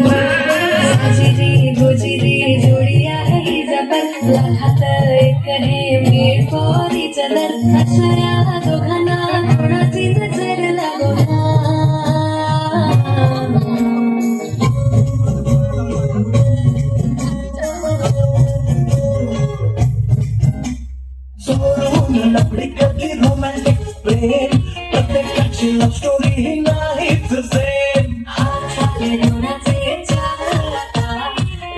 साजिरी गुजिरी जोडी आहे जबर लहात एक हे मीठ पोरी चदर अशा या दोघांना कोणाची नजर लागोना सोडून लपडी कधी रोमॅन्टिक प्रेम प्रत्येकाची लव्ह स्टोरी ही नाहीच सेम हाताले कोणाचे चाहता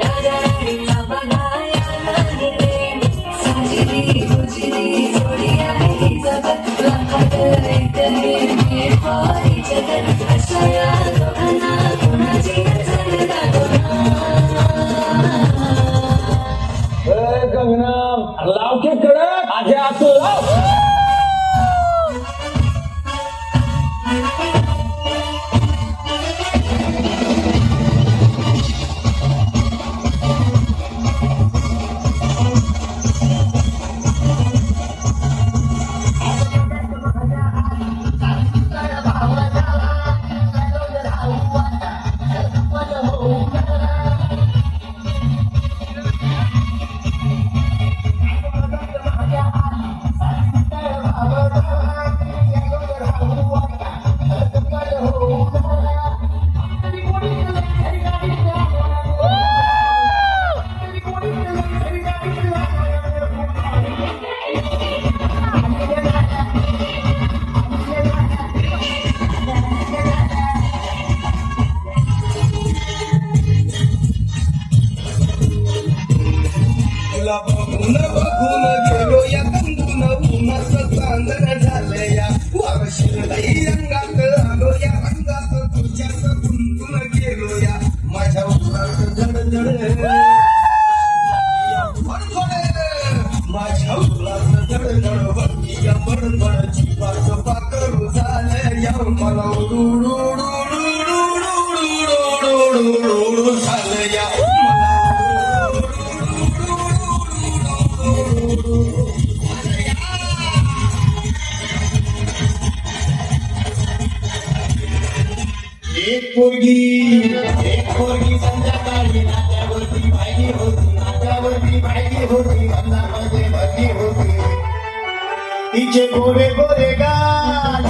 राजा राणीचा बघाया नाही रे साजिरी गुजिरी जोडी आहे जबर लहात एक हे मीठ पोरी चदर अशा या दोघांना कोणाची नजर लागोना कंगना लाव के कडक आधी आत लाव बघून बघून गेलो या तंदून उन्हाचं चांदण झालं या वारशिलाई रंगात आलो या रंगात तुझ्याच गुंतून गेलो या माझ्या उन्हात झडझड माझ्या उन्हात झडझड वरती या बडबड जीवाच पाकरू झालं या मला उडू झालं या एक पोरगी संध्याकाळी नात्यावरती पाहिली होती मनामध्ये भरली होती तिचे गोरे गोरे गाल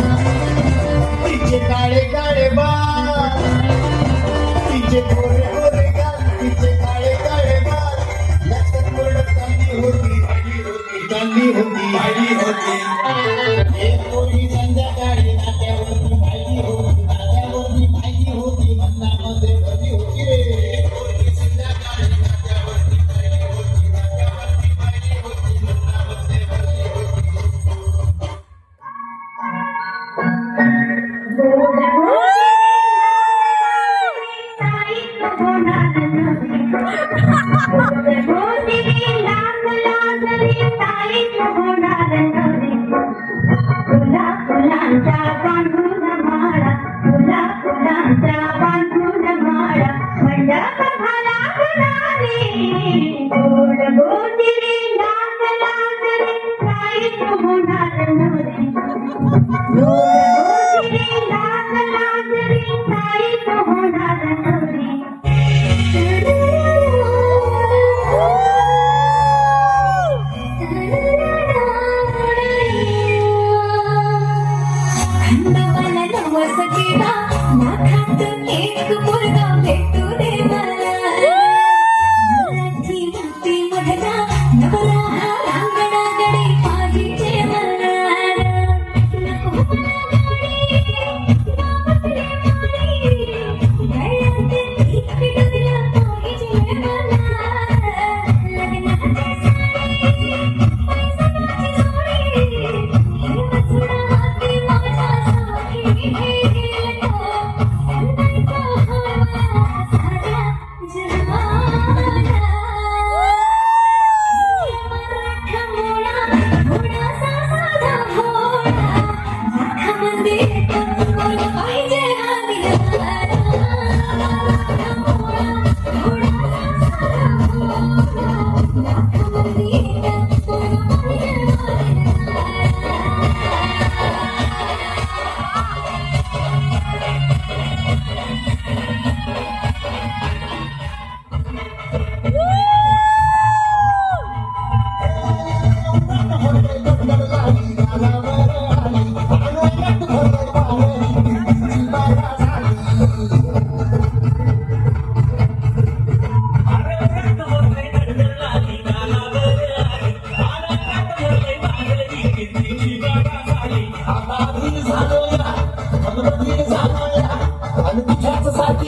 तिचे काळे काळे बाल तिचे गोरे गोरे गाल तिचे काळे काळे बाल लक्षात कोरडत चालली होती एक पोरगी संध्याकाळी नात्यावरती पाहिली होती मनामध्ये भरली होती रे पोरगी संध्याकाळी नात्यावरती पाहिली होती मनामध्ये भरली होती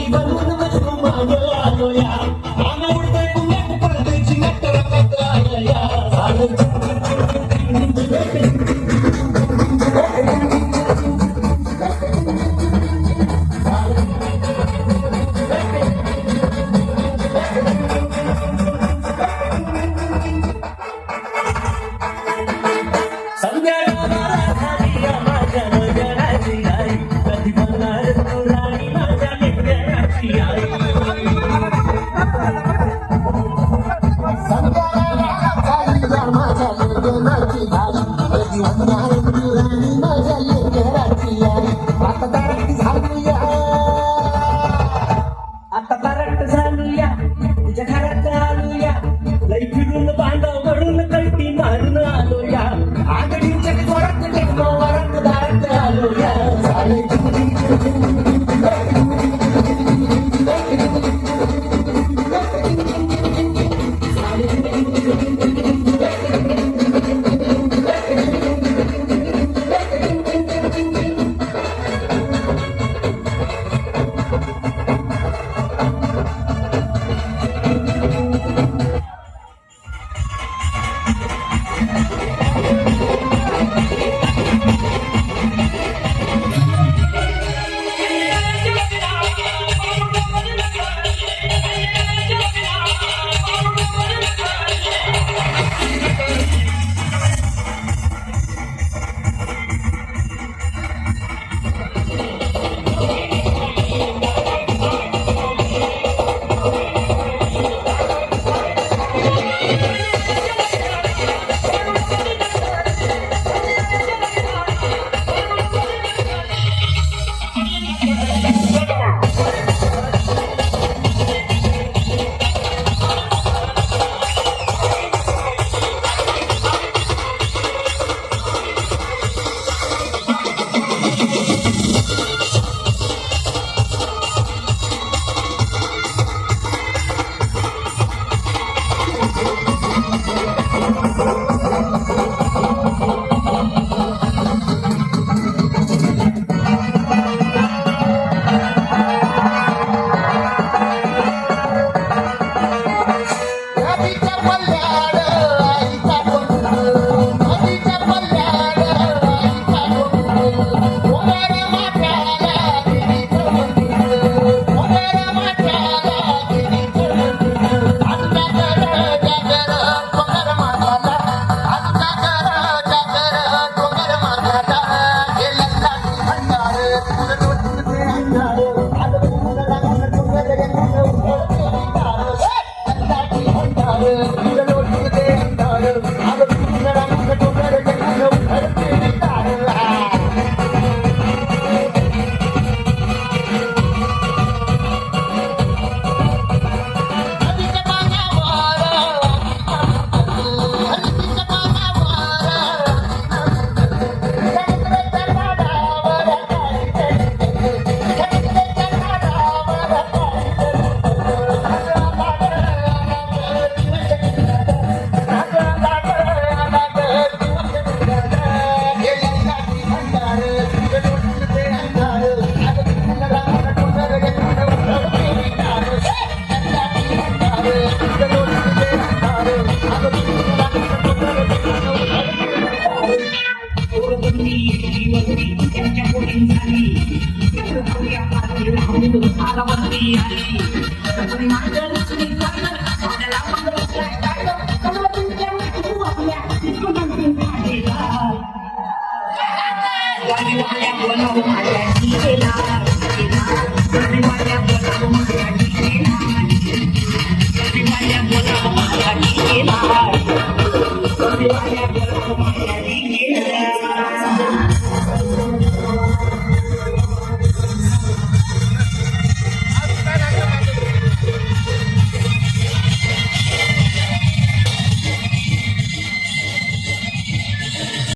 जोडी बनवून मजनू मागं आलो या आम्ही उडतोय पुण्यात पडद्याची नटरंगात आलो या संध्या गावाला झाली या माझ्या नगराची आई कधी बनणार तू राणी माझ्या लेकराची आई आता तारट झालूया तुझ्या घरात आलूया लई फिरून बांधव वरून कल्टी मारून आलोया आगडीच्या जोरात टेकनो वरात दारात आलोया Why